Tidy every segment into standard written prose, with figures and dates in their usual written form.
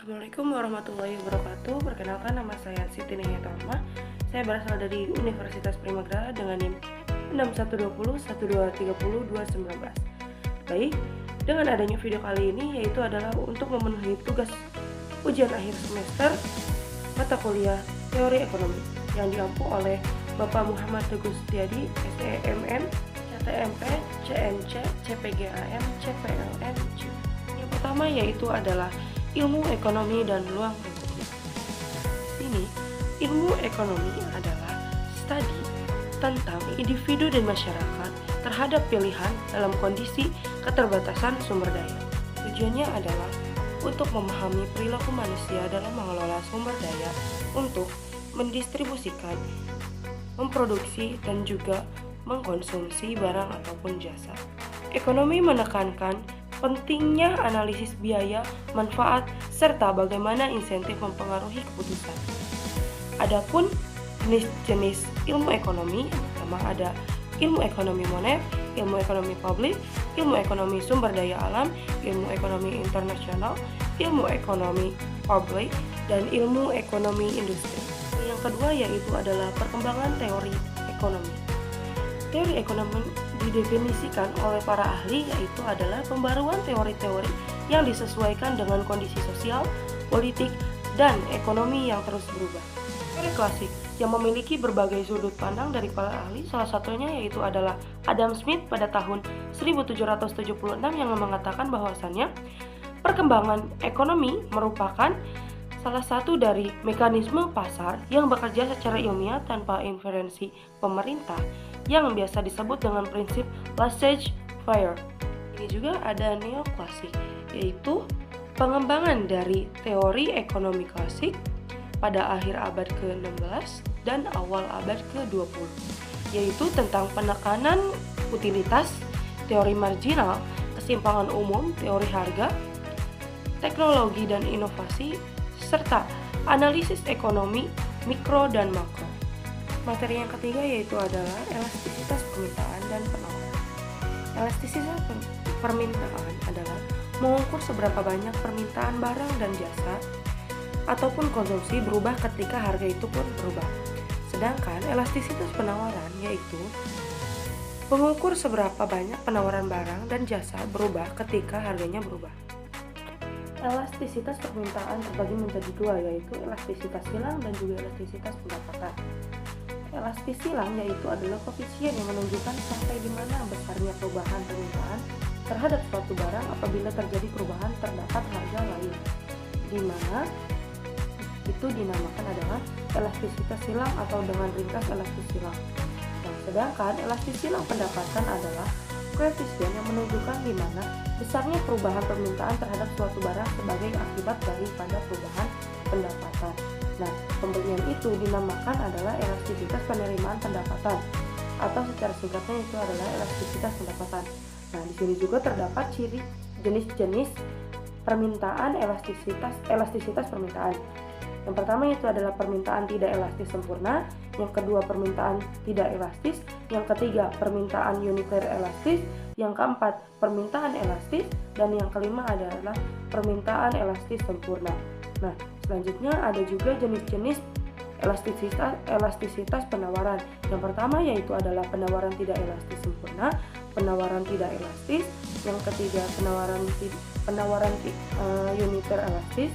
Assalamualaikum warahmatullahi wabarakatuh. Perkenalkan, nama saya Siti Nihiatama. Saya berasal dari Universitas Primagara dengan NIM 6120 1230 219. Baik, dengan adanya video kali ini yaitu adalah untuk memenuhi tugas ujian akhir semester mata kuliah Teori Ekonomi yang diampu oleh Bapak Muhammad Teguh Setiadi, SEMN, CTMP, CNC, CPGAM, CPLN. Yang pertama yaitu adalah ilmu ekonomi dan ruang lingkupnya. Ini, ilmu ekonomi adalah studi tentang individu dan masyarakat terhadap pilihan dalam kondisi keterbatasan sumber daya. Tujuannya adalah untuk memahami perilaku manusia dalam mengelola sumber daya untuk mendistribusikan, memproduksi, dan juga mengkonsumsi barang ataupun jasa. Ekonomi menekankan pentingnya analisis biaya, manfaat, serta bagaimana insentif mempengaruhi keputusan. Adapun jenis-jenis ilmu ekonomi, pertama ada ilmu ekonomi monet, ilmu ekonomi publik, ilmu ekonomi sumber daya alam, ilmu ekonomi internasional, ilmu ekonomi publik, dan ilmu ekonomi industri. Yang kedua yaitu adalah perkembangan teori ekonomi. Teori ekonomi didefinisikan oleh para ahli yaitu adalah pembaruan teori-teori yang disesuaikan dengan kondisi sosial, politik, dan ekonomi yang terus berubah. Teori klasik yang memiliki berbagai sudut pandang dari para ahli, salah satunya yaitu adalah Adam Smith pada tahun 1776 yang mengatakan bahwasannya perkembangan ekonomi merupakan salah satu dari mekanisme pasar yang bekerja secara ilmiah tanpa intervensi pemerintah yang biasa disebut dengan prinsip laissez-faire. Ini juga ada neoklasik, yaitu pengembangan dari teori ekonomi klasik pada akhir abad ke-16 dan awal abad ke-20, yaitu tentang penekanan utilitas, teori marginal, kesimpangan umum, teori harga, teknologi dan inovasi, serta analisis ekonomi mikro dan makro. Materi yang ketiga yaitu adalah elastisitas permintaan dan penawaran. Elastisitas permintaan adalah mengukur seberapa banyak permintaan barang dan jasa ataupun konsumsi berubah ketika harga itu pun berubah. Sedangkan elastisitas penawaran yaitu mengukur seberapa banyak penawaran barang dan jasa berubah ketika harganya berubah. Elastisitas permintaan terbagi menjadi dua, yaitu elastisitas silang dan juga elastisitas pendapatan. Elastis silang yaitu adalah koefisien yang menunjukkan sampai di mana besarnya perubahan permintaan terhadap suatu barang apabila terjadi perubahan terdapat harga lain, di mana itu dinamakan adalah elastisitas silang atau dengan ringkas elastis silang. Nah, sedangkan elastis silang pendapatan adalah koefisien yang menunjukkan di mana besarnya perubahan permintaan terhadap suatu barang sebagai akibat daripada perubahan pendapatan. Nah, pembelian itu dinamakan adalah elastisitas penerimaan pendapatan atau secara singkatnya itu adalah elastisitas pendapatan. Nah, di sini juga terdapat ciri jenis-jenis permintaan elastisitas permintaan. Yang pertama itu adalah permintaan tidak elastis sempurna, yang kedua permintaan tidak elastis, yang ketiga permintaan uniter elastis, yang keempat permintaan elastis, dan yang kelima adalah permintaan elastis sempurna. Nah, selanjutnya ada juga jenis-jenis elastisitas penawaran. Yang pertama yaitu adalah penawaran tidak elastis sempurna, penawaran tidak elastis, yang ketiga penawaran uniter elastis,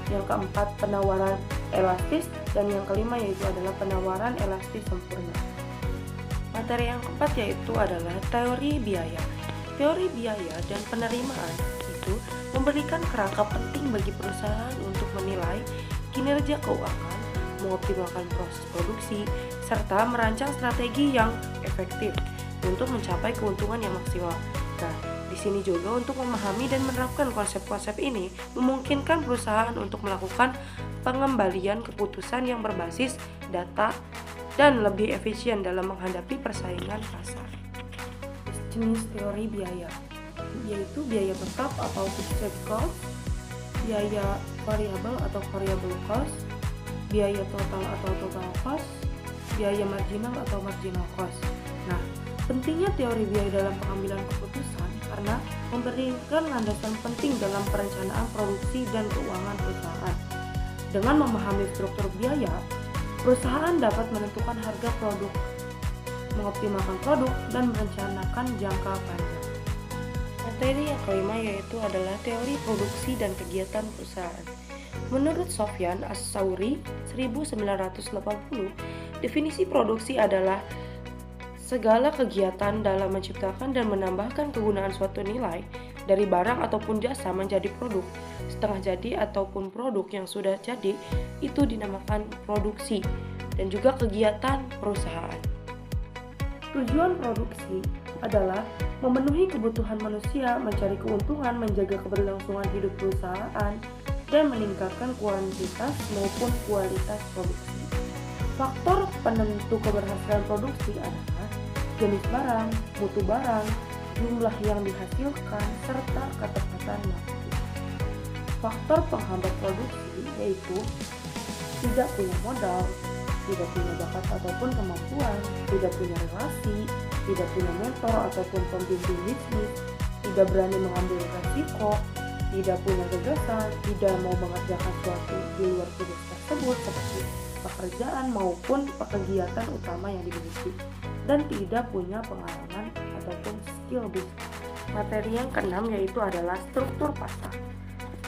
yang keempat penawaran elastis, dan yang kelima yaitu adalah penawaran elastis sempurna. Materi yang keempat yaitu adalah teori biaya. Teori biaya dan penerimaan itu memberikan kerangka penting bagi perusahaan untuk menilai kinerja keuangan, mengoptimalkan proses produksi, serta merancang strategi yang efektif untuk mencapai keuntungan yang maksimal. Nah, di sini juga untuk memahami dan menerapkan konsep-konsep ini memungkinkan perusahaan untuk melakukan pengembalian keputusan yang berbasis data dan lebih efisien dalam menghadapi persaingan pasar. Jenis teori biaya yaitu biaya tetap atau fixed cost, biaya variabel atau variable cost, biaya total atau total cost, biaya marginal atau marginal cost. Nah, pentingnya teori biaya dalam pengambilan keputusan karena memberikan landasan penting dalam perencanaan produksi dan keuangan perusahaan. Dengan memahami struktur biaya, perusahaan dapat menentukan harga produk, mengoptimalkan produk, dan merencanakan jangka panjang. Materi yang kelima yaitu adalah teori produksi dan kegiatan perusahaan. Menurut Sofyan As-Sauri 1980, definisi produksi adalah segala kegiatan dalam menciptakan dan menambahkan kegunaan suatu nilai dari barang ataupun jasa menjadi produk, setengah jadi ataupun produk yang sudah jadi, itu dinamakan produksi, dan juga kegiatan perusahaan. Tujuan produksi adalah memenuhi kebutuhan manusia, mencari keuntungan, menjaga keberlangsungan hidup perusahaan, dan meningkatkan kuantitas maupun kualitas produksi. Faktor penentu keberhasilan produksi adalah jenis barang, mutu barang, jumlah yang dihasilkan, serta ketepatan waktu. Faktor penghambat produksi yaitu tidak punya modal, tidak punya bakat ataupun kemampuan, tidak punya relasi, tidak punya mentor ataupun pembimbing bisnis, tidak berani mengambil resiko, tidak punya gagasan, tidak mau mengerjakan sesuatu di luar tugas tersebut seperti pekerjaan maupun kegiatan utama yang dimiliki, dan tidak punya pengalaman ataupun skill bisnis. Materi yang keenam yaitu adalah struktur pasar.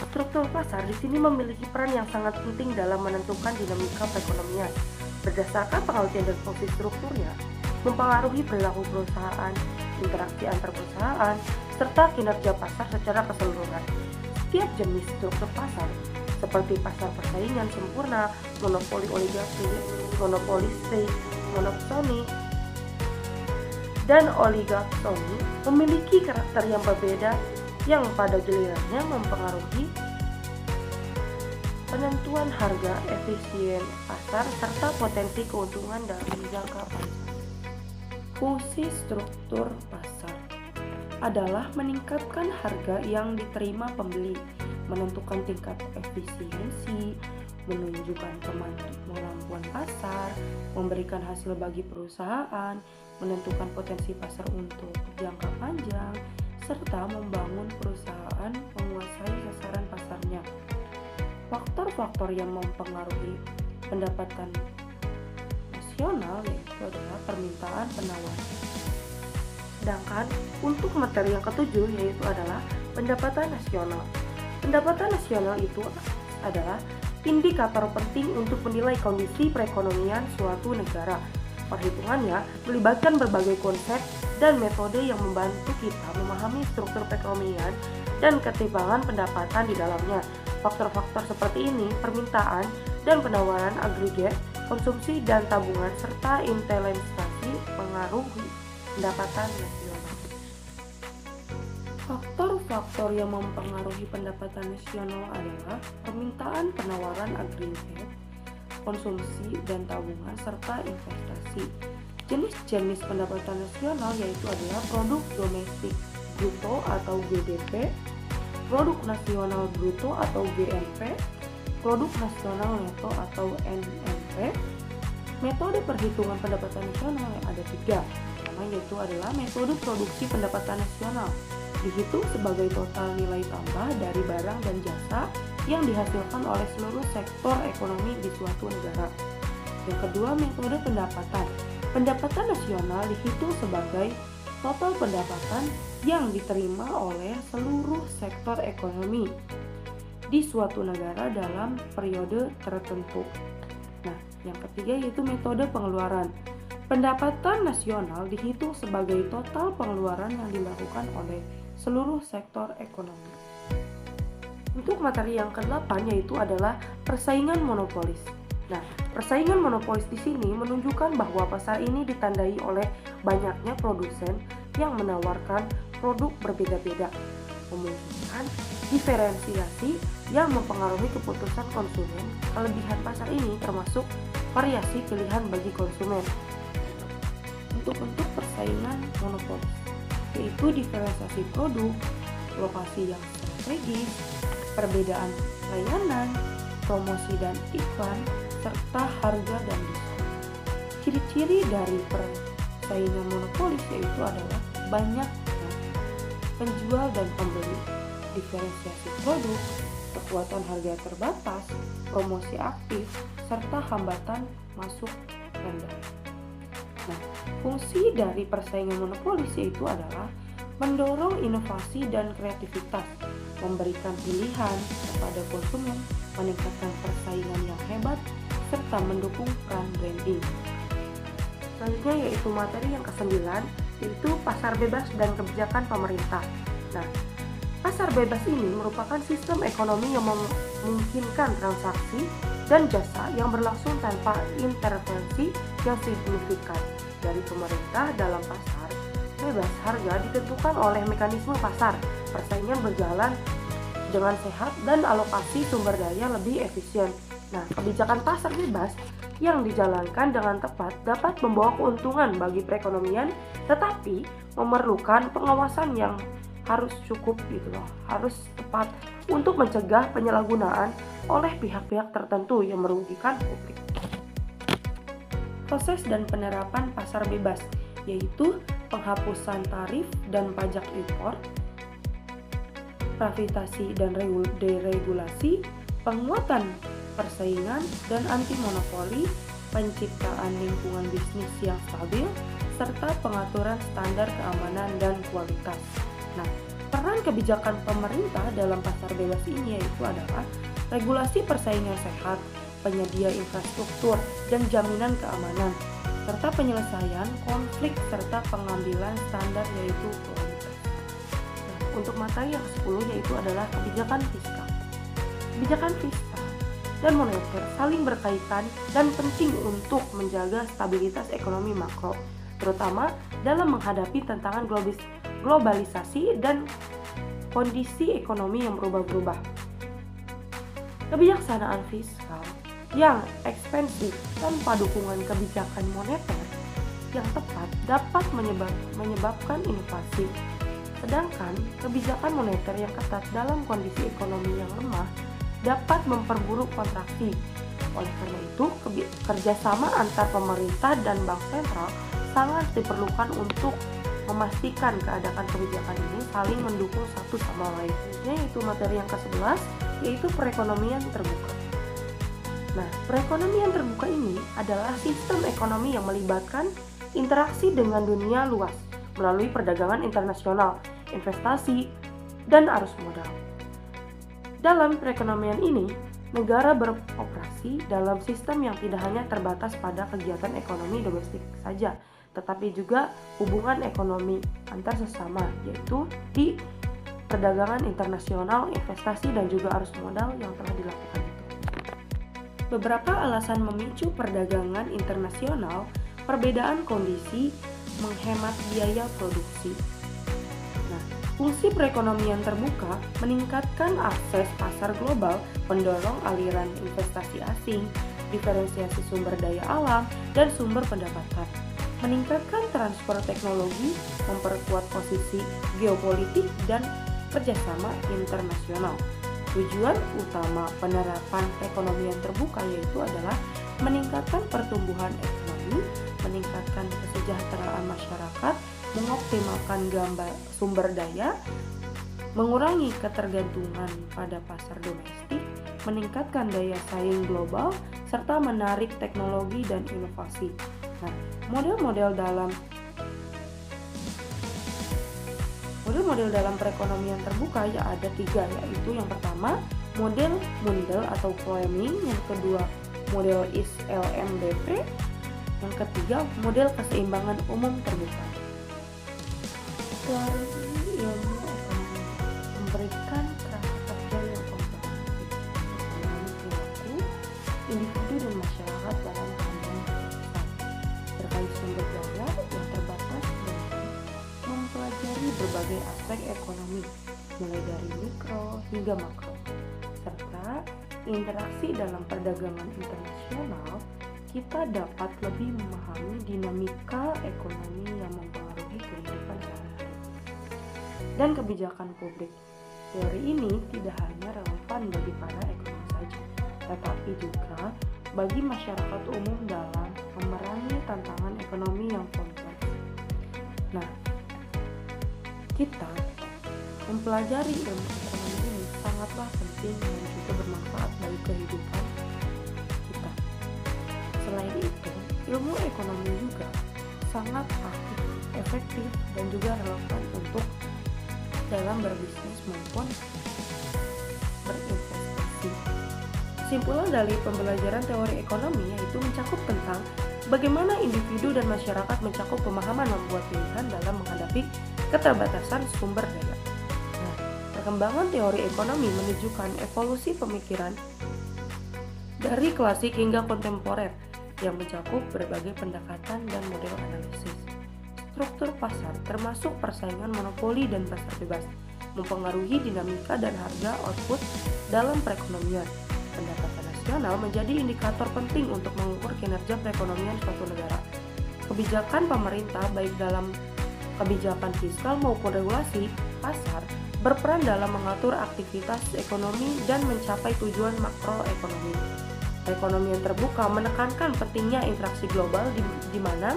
Struktur pasar di sini memiliki peran yang sangat penting dalam menentukan dinamika perekonomian. Berdasarkan pengertian dan fungsi strukturnya, mempengaruhi perilaku perusahaan, interaksi antar perusahaan, serta kinerja pasar secara keseluruhan. Setiap jenis struktur pasar seperti pasar persaingan sempurna, monopoli oligarki, monopolistik, monopsoni, dan oligarki memiliki karakter yang berbeda yang pada gilirannya mempengaruhi penentuan harga, efisien pasar, serta potensi keuntungan dalam jangka panjang. Fungsi struktur pasar adalah meningkatkan harga yang diterima pembeli, menentukan tingkat efisiensi, menunjukkan kemampuan pasar, memberikan hasil bagi perusahaan, menentukan potensi pasar untuk jangka panjang, serta membangun perusahaan menguasai sasaran pasarnya. Faktor-faktor yang mempengaruhi pendapatan nasional yaitu adalah permintaan penawaran. Sedangkan untuk materi yang ketujuh yaitu adalah pendapatan nasional. Pendapatan nasional itu adalah indikator penting untuk menilai kondisi perekonomian suatu negara. Perhitungannya melibatkan berbagai konsep dan metode yang membantu kita memahami struktur perekonomian dan ketimpangan pendapatan di dalamnya. Faktor-faktor seperti ini, permintaan dan penawaran agregat, konsumsi dan tabungan, serta investasi mengaruhi pendapatan nasional. Faktor-faktor yang mempengaruhi pendapatan nasional adalah permintaan penawaran agregat, konsumsi dan tabungan, serta investasi. Jenis-jenis pendapatan nasional yaitu adalah produk domestik bruto atau GDP, produk nasional bruto atau GNP, produk nasional neto atau NNP. Metode perhitungan pendapatan nasional yang ada 3. Pertama yaitu adalah metode produksi pendapatan nasional, dihitung sebagai total nilai tambah dari barang dan jasa yang dihasilkan oleh seluruh sektor ekonomi di suatu negara. Yang kedua, metode pendapatan. Pendapatan nasional dihitung sebagai total pendapatan yang diterima oleh seluruh sektor ekonomi di suatu negara dalam periode tertentu. Nah, yang ketiga yaitu metode pengeluaran. Pendapatan nasional dihitung sebagai total pengeluaran yang dilakukan oleh seluruh sektor ekonomi. Untuk materi yang ke-8 yaitu adalah persaingan monopolis. Nah, persaingan monopolis di sini menunjukkan bahwa pasar ini ditandai oleh banyaknya produsen yang menawarkan produk berbeda-beda, memungkinkan diferensiasi yang mempengaruhi keputusan konsumen. Kelebihan pasar ini termasuk variasi pilihan bagi konsumen. Untuk bentuk persaingan monopolis yaitu diferensiasi produk, lokasi yang strategis, perbedaan layanan, promosi dan iklan, serta harga dan diskon. Ciri-ciri dari persaingan monopolis yaitu adalah banyaknya penjual dan pembeli, diferensiasi produk, kekuatan harga terbatas, promosi aktif, serta hambatan masuk rendah. Nah, fungsi dari persaingan monopolis yaitu adalah mendorong inovasi dan kreativitas, memberikan pilihan kepada konsumen, meningkatkan persaingan yang hebat, serta mendukung peran branding. Selanjutnya yaitu materi yang ke-9, yaitu pasar bebas dan kebijakan pemerintah. Nah, pasar bebas ini merupakan sistem ekonomi yang memungkinkan transaksi dan jasa yang berlangsung tanpa intervensi yang signifikan dari pemerintah dalam pasar. Bebas harga ditentukan oleh mekanisme pasar, persaingan berjalan dengan sehat dan alokasi sumber daya lebih efisien. Nah, kebijakan pasar bebas yang dijalankan dengan tepat dapat membawa keuntungan bagi perekonomian, tetapi memerlukan pengawasan yang harus cukup harus tepat untuk mencegah penyalahgunaan oleh pihak-pihak tertentu yang merugikan publik. Proses dan penerapan pasar bebas yaitu penghapusan tarif dan pajak impor, privasi dan deregulasi, penguatan persaingan dan anti monopoli, penciptaan lingkungan bisnis yang stabil, serta pengaturan standar keamanan dan kualitas. Nah, peran kebijakan pemerintah dalam pasar bebas ini yaitu adalah regulasi persaingan sehat, penyedia infrastruktur dan jaminan keamanan, serta penyelesaian konflik serta pengambilan standar yaitu kualitas. Nah, untuk materi yang ke-10 yaitu adalah kebijakan fiskal. Kebijakan fiskal dan moneter saling berkaitan dan penting untuk menjaga stabilitas ekonomi makro, terutama dalam menghadapi tantangan globalisasi dan kondisi ekonomi yang berubah-ubah. Kebijaksanaan fiskal yang ekspansif tanpa dukungan kebijakan moneter yang tepat dapat menyebabkan inovasi. Sedangkan kebijakan moneter yang ketat dalam kondisi ekonomi yang lemah dapat memperburuk kontraksi. Oleh karena itu, kerjasama antar pemerintah dan bank sentral sangat diperlukan untuk memastikan keadaan kebijakan ini saling mendukung satu sama lain. Yaitu materi yang ke-11, yaitu perekonomian terbuka. Nah, perekonomian terbuka ini adalah sistem ekonomi yang melibatkan interaksi dengan dunia luas melalui perdagangan internasional, investasi, dan arus modal. Dalam perekonomian ini, negara beroperasi dalam sistem yang tidak hanya terbatas pada kegiatan ekonomi domestik saja, tetapi juga hubungan ekonomi antar sesama, yaitu di perdagangan internasional, investasi, dan juga arus modal yang telah dilakukan itu. Beberapa alasan memicu perdagangan internasional, perbedaan kondisi, menghemat biaya produksi. Nah, fungsi perekonomian terbuka meningkatkan akses pasar global, mendorong aliran investasi asing, diferensiasi sumber daya alam, dan sumber pendapatan. Meningkatkan transfer teknologi, memperkuat posisi geopolitik dan kerjasama internasional. Tujuan utama penerapan perekonomian terbuka yaitu adalah meningkatkan pertumbuhan ekonomi, meningkatkan kesejahteraan masyarakat, mengoptimalkan sumber daya, mengurangi ketergantungan pada pasar domestik, meningkatkan daya saing global, serta menarik teknologi dan inovasi. Nah, model-model dalam perekonomian terbuka ya ada 3, yaitu yang pertama model Mundell atau Fleming, yang kedua model ISLMBP, yang ketiga model keseimbangan umum terbuka. Teori ilmu ekonomi memberikan kerangka kerja yang komprehensif mengenai perilaku individu dan masyarakat dalam kehidupan terkait sumber daya yang terbatas dan mempelajari berbagai aspek ekonomi mulai dari mikro hingga makro, serta interaksi dalam perdagangan internasional. Kita dapat lebih memahami dinamika ekonomi yang mempengaruhi kehidupan sehari-hari dan kebijakan publik. Teori ini tidak hanya relevan bagi para ekonom saja, tetapi juga bagi masyarakat umum dalam memerangi tantangan ekonomi yang kompleks. Nah, kita Mempelajari ilmu ekonomi ini sangatlah penting dan juga bermanfaat bagi kehidupan kita. Selain itu, ilmu ekonomi juga sangat aktif, efektif, dan juga relevan untuk dalam berbisnis maupun berinvestasi. Kesimpulan dari pembelajaran teori ekonomi yaitu mencakup tentang bagaimana individu dan masyarakat mencakup pemahaman membuat pilihan dalam menghadapi keterbatasan sumber daya. Nah, perkembangan teori ekonomi menunjukkan evolusi pemikiran dari klasik hingga kontemporer yang mencakup berbagai pendekatan dan model analisis. Struktur pasar termasuk persaingan monopoli dan pasar bebas mempengaruhi dinamika dan harga output dalam perekonomian. Pendapatan nasional menjadi indikator penting untuk mengukur kinerja perekonomian suatu negara. Kebijakan pemerintah baik dalam kebijakan fiskal maupun regulasi pasar berperan dalam mengatur aktivitas ekonomi dan mencapai tujuan makroekonomi. Perekonomian terbuka menekankan pentingnya interaksi global di mana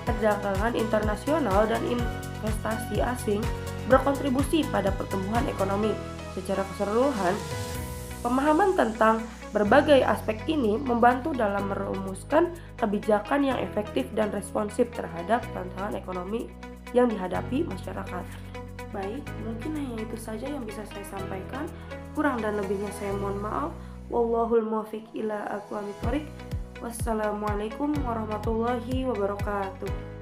perdagangan internasional dan investasi asing berkontribusi pada pertumbuhan ekonomi. Secara keseluruhan, pemahaman tentang berbagai aspek ini membantu dalam merumuskan kebijakan yang efektif dan responsif terhadap tantangan ekonomi yang dihadapi masyarakat. Baik, mungkin hanya itu saja yang bisa saya sampaikan. Kurang dan lebihnya saya mohon maaf. Wallahul muwaffiq ila aqwamit thoriq. Wassalamualaikum warahmatullahi wabarakatuh.